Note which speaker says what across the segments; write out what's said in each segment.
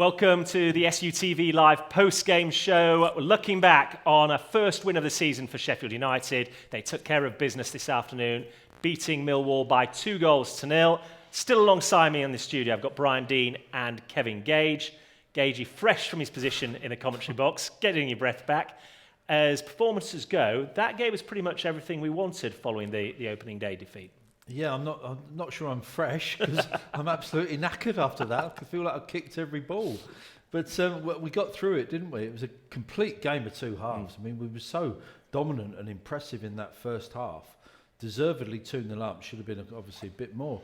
Speaker 1: Welcome to the SUTV Live post-game show. We're looking back on a first win of the season for Sheffield United. They took care of business this afternoon, beating Millwall by 2-0. Still alongside me in the studio, I've got Deane and Kevin Gage. Gagey, fresh from his position in the commentary box, getting your breath back. As performances go, that gave us pretty much everything we wanted following the opening day defeat.
Speaker 2: Yeah, I'm not sure I'm fresh because I'm absolutely knackered after that. I feel like I kicked every ball. But we got through it, didn't we? It was a complete game of two halves. I mean, we were so dominant and impressive in that first half. Deservedly 2-0 up, should have been obviously a bit more.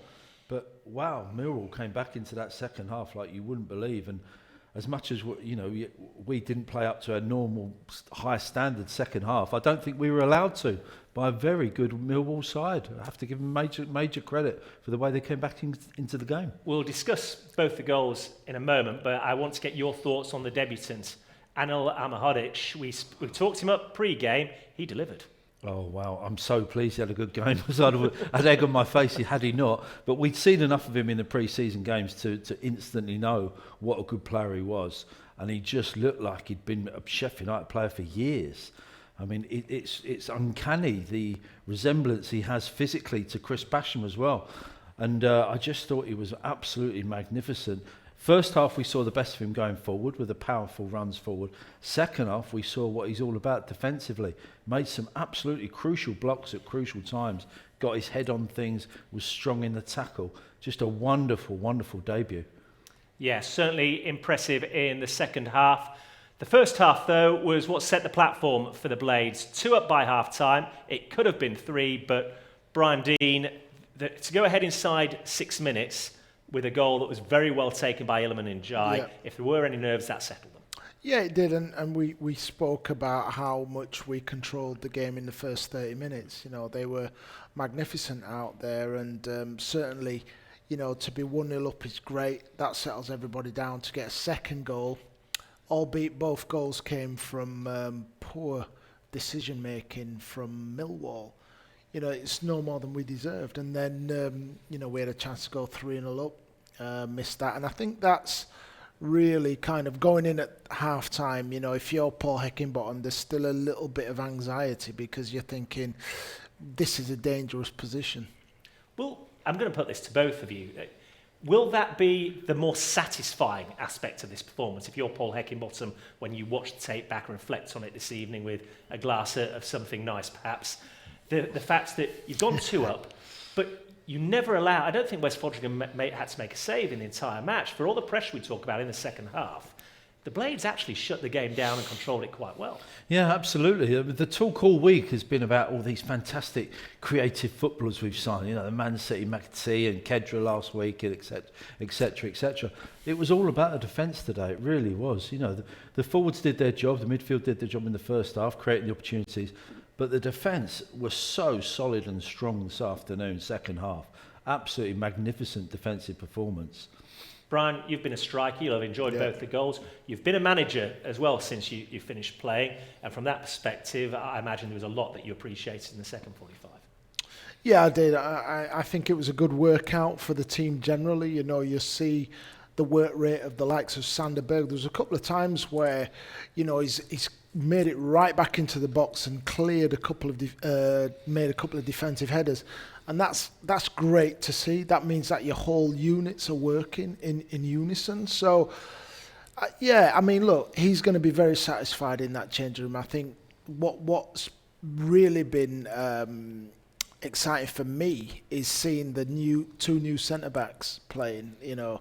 Speaker 2: But wow, Millwall came back into that second half like you wouldn't believe. And as much as we didn't play up to a normal high standard second half, I don't think we were allowed to by a very good Millwall side. I have to give them major credit for the way they came back into the game.
Speaker 1: We'll discuss both the goals in a moment, but I want to get your thoughts on the debutant, Anil Amahodic. We talked him up pre-game. He delivered.
Speaker 2: Oh, wow. I'm so pleased he had a good game. I'd egg on my face had he not. But we'd seen enough of him in the pre-season games to instantly know what a good player he was. And he just looked like he'd been a Sheffield United player for years. I mean, it's uncanny, the resemblance he has physically to Chris Basham as well. And I just thought he was absolutely magnificent. First half, we saw the best of him going forward with the powerful runs forward. Second half, we saw what he's all about defensively. Made some absolutely crucial blocks at crucial times. Got his head on things, was strong in the tackle. Just a wonderful, wonderful debut.
Speaker 1: Yeah, certainly impressive in the second half. The first half, though, was what set the platform for the Blades. 2 up by half-time. It could have been 3, but Deane, to go ahead inside 6 minutes with a goal that was very well taken by Iliman Ndiaye. Yeah. If there were any nerves, that settled them.
Speaker 3: Yeah, it did, and we spoke about how much we controlled the game in the first 30 minutes. You know, they were magnificent out there, and certainly, you know, to be 1-0 up is great. That settles everybody down. To get a second goal, albeit both goals came from poor decision-making from Millwall. You know, it's no more than we deserved. And then, you know, we had a chance to go 3-0 up, missed that. And I think that's really kind of going in at half-time. You know, if you're Paul Heckingbottom, there's still a little bit of anxiety because you're thinking, this is a dangerous position.
Speaker 1: Well, I'm going to put this to both of you. Will that be the more satisfying aspect of this performance if you're Paul Heckingbottom when you watch the tape back and reflect on it this evening with a glass of something nice, perhaps? The fact that you've gone 2 up, but you never allow... I don't think West Fodringham had to make a save in the entire match. For all the pressure we talk about in the second half, the Blades actually shut the game down and controlled it quite well.
Speaker 2: Yeah, absolutely. The talk all week has been about all these fantastic creative footballers we've signed. You know, the Man City, McAtee and Kedra last week, etc., etc. It was all about the defence today. It really was. You know, the forwards did their job. The midfield did their job in the first half, creating the opportunities. But the defence was so solid and strong this afternoon, second half. Absolutely magnificent defensive performance.
Speaker 1: Brian, you've been a striker. You'll have enjoyed both the goals. You've been a manager as well since you finished playing. And from that perspective, I imagine there was a lot that you appreciated in the second 45.
Speaker 3: Yeah, I did. I think it was a good workout for the team generally. You know, you see the work rate of the likes of Sander Berg. There was a couple of times where, you know, he's made it right back into the box and cleared made a couple of defensive headers, and that's great to see. That means that your whole units are working in unison. So, yeah, I mean, look, he's going to be very satisfied in that changing room. I think what's really been exciting for me is seeing the two new centre backs playing. You know.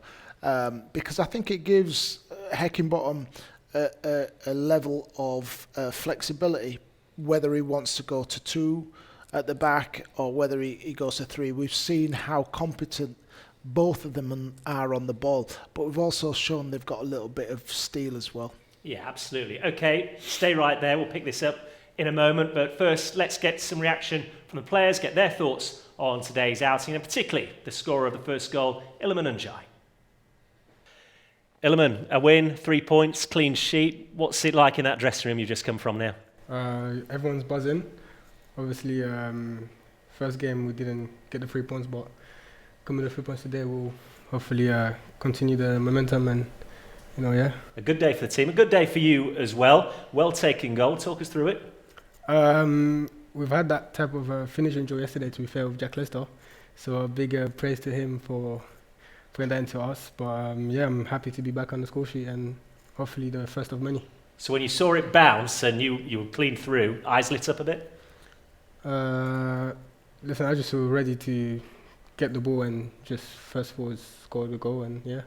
Speaker 3: Because I think it gives Heckingbottom a level of flexibility, whether he wants to go to 2 at the back or whether he goes to 3. We've seen how competent both of them are on the ball, but we've also shown they've got a little bit of steel as well.
Speaker 1: Yeah, absolutely. Okay, stay right there. We'll pick this up in a moment, but first let's get some reaction from the players, get their thoughts on today's outing, and particularly the scorer of the first goal, Iliman Ndiaye. Iliman, a win, 3 points, clean sheet. What's it like in that dressing room you've just come from now?
Speaker 4: Everyone's buzzing. Obviously, first game we didn't get the 3 points, but coming to the 3 points today, we'll hopefully continue the momentum and Yeah.
Speaker 1: A good day for the team, a good day for you as well. Well taken goal. Talk us through it.
Speaker 4: We've had that type of finishing joy yesterday, to be fair, with Jack Lester. So a big praise to him for putting that into us. But I'm happy to be back on the score sheet and hopefully the first of many.
Speaker 1: So when you saw it bounce and you were clean through, eyes lit up a bit?
Speaker 4: Listen, I just was ready to get the ball and just first of all score the goal, and yeah.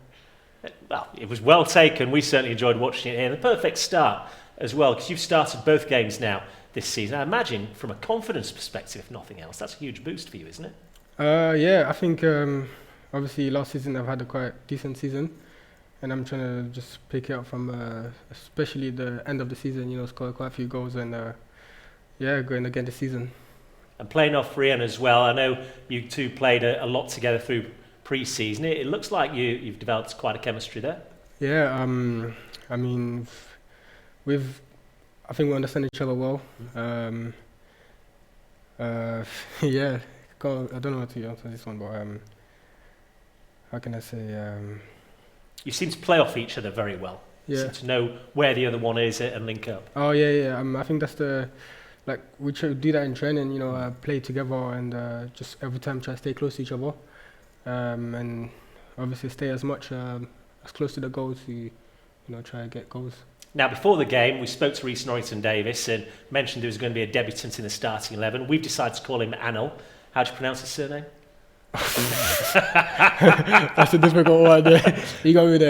Speaker 1: Well, it was well taken. We certainly enjoyed watching it here. The perfect start as well, because you've started both games now this season. I imagine from a confidence perspective, if nothing else, that's a huge boost for you, isn't it?
Speaker 4: Yeah, I think obviously last season I've had a quite decent season, and I'm trying to just pick it up from especially the end of the season, score quite a few goals and going again this season.
Speaker 1: And playing off Rian as well, I know you two played a lot together through pre-season. It looks like you've developed quite a chemistry there.
Speaker 4: Yeah, I mean, I think we understand each other well. Yeah, I don't know how to answer this one, but how can I say?
Speaker 1: You seem to play off each other very well.
Speaker 4: Yeah.
Speaker 1: You seem to know where the other one is and link up.
Speaker 4: Oh yeah. I think that's we try to do that in training. Play together and just every time try to stay close to each other, and obviously stay as close to the goal to try to get goals.
Speaker 1: Now, before the game, we spoke to Rhys Norrington-Davies and mentioned there was going to be a debutant in the starting 11. We've decided to call him Anil. How do you pronounce his surname?
Speaker 4: That's a difficult one. You go with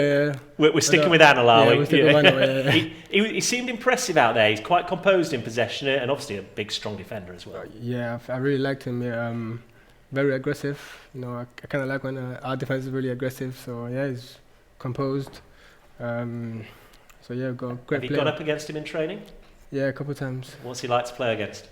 Speaker 1: We're sticking with Anil, are we?
Speaker 4: We're sticking with Anil, yeah.
Speaker 1: He seemed impressive out there. He's quite composed in possession and obviously a big, strong defender as well.
Speaker 4: Yeah, I really liked him. Yeah, very aggressive. I kind of like when our defense is really aggressive. So yeah, he's composed. So yeah, got a great
Speaker 1: Have you
Speaker 4: player.
Speaker 1: gone up against him in training?
Speaker 4: Yeah, a couple of times.
Speaker 1: What's he like to play against?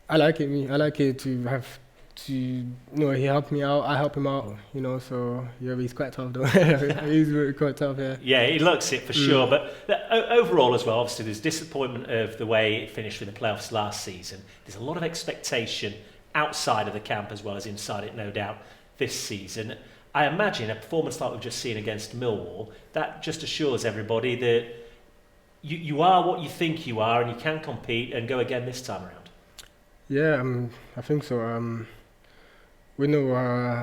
Speaker 4: I like it. I like it to have to. He helped me out. I help him out. So yeah, he's quite tough though. He's really quite tough. Yeah.
Speaker 1: Yeah, he looks it for sure. But overall as well, obviously there's disappointment of the way it finished with the playoffs last season. There's a lot of expectation outside of the camp as well as inside it, no doubt, this season. I imagine a performance like we've just seen against Millwall, that just assures everybody that you are what you think you are and you can compete and go again this time around.
Speaker 4: Yeah, I think so. We know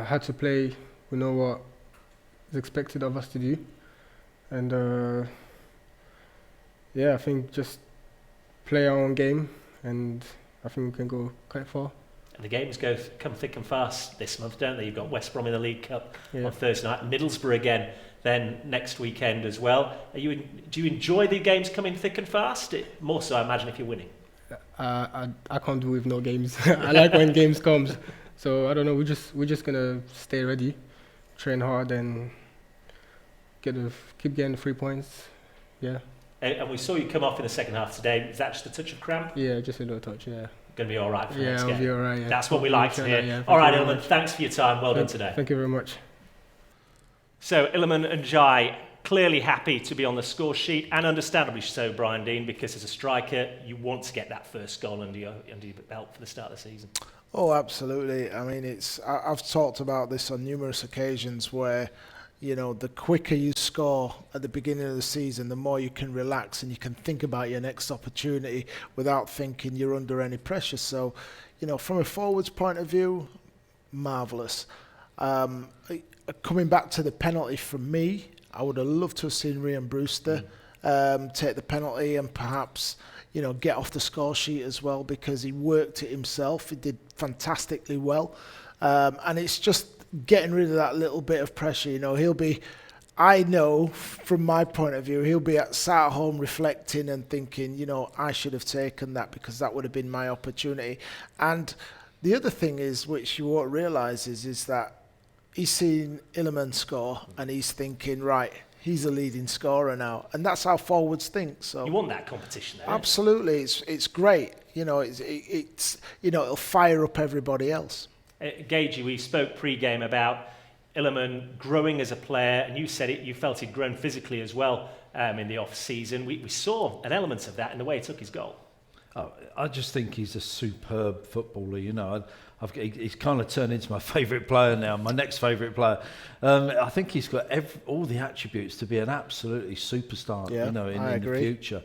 Speaker 4: how to play. We know what is expected of us to do, and I think just play our own game, and I think we can go quite far.
Speaker 1: And the games come thick and fast this month, don't they? You've got West Brom in the League Cup on Thursday night, Middlesbrough again then next weekend as well. Do you enjoy the games coming thick and fast? More so, I imagine, if you're winning.
Speaker 4: I can't do with no games. I like when games comes. So I don't know. We're just gonna stay ready, train hard, and keep getting the 3 points. Yeah.
Speaker 1: And we saw you come off in the second half today. Is that just a touch of cramp?
Speaker 4: Yeah, just a little touch. Yeah.
Speaker 1: Going to be all right for the next game.
Speaker 4: Yeah, it'll be all right. Yeah.
Speaker 1: That's what we like to hear.
Speaker 4: Yeah,
Speaker 1: all right, Iliman. Thanks for your time. Well done today.
Speaker 4: Thank you very much.
Speaker 1: So Iliman Ndiaye clearly happy to be on the score sheet, and understandably so, Brian Deane, because as a striker, you want to get that first goal under your belt for the start of the season.
Speaker 3: Oh, absolutely. I mean, I've talked about this on numerous occasions where, the quicker you score at the beginning of the season, the more you can relax and you can think about your next opportunity without thinking you're under any pressure. So, from a forwards point of view, marvellous. Coming back to the penalty from me, I would have loved to have seen Rian Brewster take the penalty and perhaps, get off the score sheet as well, because he worked it himself. He did fantastically well. And it's just getting rid of that little bit of pressure. I know from my point of view, he'll be sat at home reflecting and thinking, I should have taken that because that would have been my opportunity. And the other thing is, which you won't realise, is that he's seen Iliman score and he's thinking, right, he's a leading scorer now. And that's how forwards think. So
Speaker 1: you want that competition, though.
Speaker 3: Absolutely. It's great. It'll fire up everybody else.
Speaker 1: Gagey, we spoke pre-game about Iliman growing as a player, and you said you felt he'd grown physically as well in the off-season. We saw an element of that in the way he took his goal.
Speaker 2: Oh, I just think he's a superb footballer. You know, he's kind of turned into my favourite player now, my next favourite player. I think he's got all the attributes to be an absolutely superstar.
Speaker 3: Yeah,
Speaker 2: you know, in the future.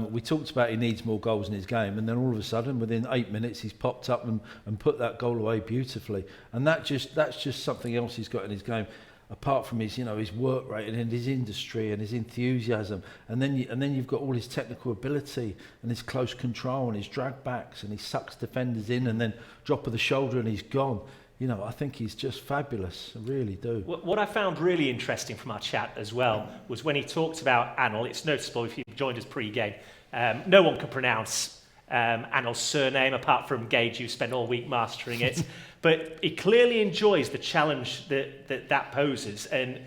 Speaker 2: We talked about he needs more goals in his game, and then all of a sudden, within 8 minutes, he's popped up and put that goal away beautifully. And that's just something else he's got in his game. Apart from his, his work rate and his industry and his enthusiasm, and then you've got all his technical ability and his close control and his drag backs, and he sucks defenders in and then drop of the shoulder and he's gone. I think he's just fabulous. I really do.
Speaker 1: What I found really interesting from our chat as well was when he talked about Anil. It's noticeable if you've joined us pre-game. No one could pronounce Anil's surname apart from Gage, who spent all week mastering it. But he clearly enjoys the challenge that poses. And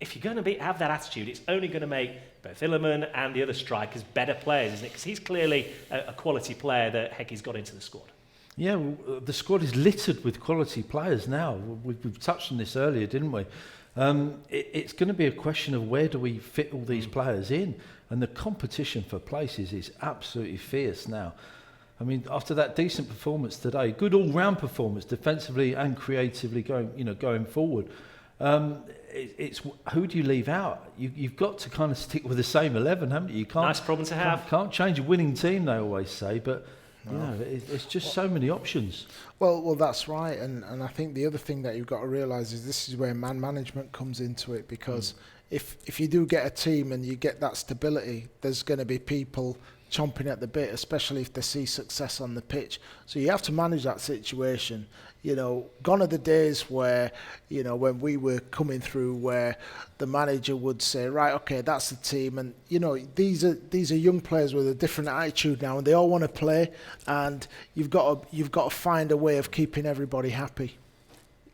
Speaker 1: if you're going to have that attitude, it's only going to make both Iliman and the other strikers better players, isn't it? Because he's clearly a quality player that Hecky's got into the squad.
Speaker 2: Yeah, well, the squad is littered with quality players now. We've touched on this earlier, didn't we? It's going to be a question of where do we fit all these players in, and the competition for places is absolutely fierce now. I mean, after that decent performance today, good all-round performance, defensively and creatively going forward. It's who do you leave out? You've got to kind of stick with the same 11, haven't you? You can't.
Speaker 1: Nice problem to have.
Speaker 2: Can't change a winning team, they always say, but. No. It's just so many options.
Speaker 3: Well, that's right, and I think the other thing that you've got to realise is this is where man management comes into it, because if you do get a team and you get that stability, there's going to be people chomping at the bit, especially if they see success on the pitch. So you have to manage that situation. Gone are the days where, when we were coming through, where the manager would say, right, okay, that's the team, and these are young players with a different attitude now, and they all want to play, and you've got to find a way of keeping everybody happy.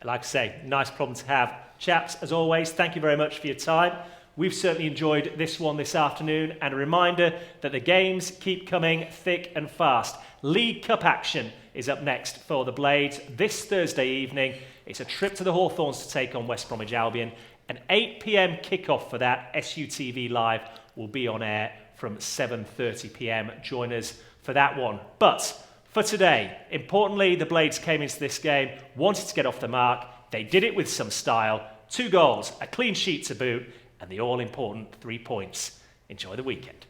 Speaker 1: Like I say, nice problem to have. Chaps, as always, thank you very much for your time. We've certainly enjoyed this one this afternoon, and a reminder that the games keep coming thick and fast. League Cup action is up next for the Blades this Thursday evening. It's a trip to the Hawthorns to take on West Bromwich Albion. An 8 p.m. kickoff for that. SUTV Live will be on air from 7:30 p.m. Join us for that one. But for today, importantly, the Blades came into this game, wanted to get off the mark. They did it with some style. 2 goals, a clean sheet to boot, and the all-important 3 points. Enjoy the weekend.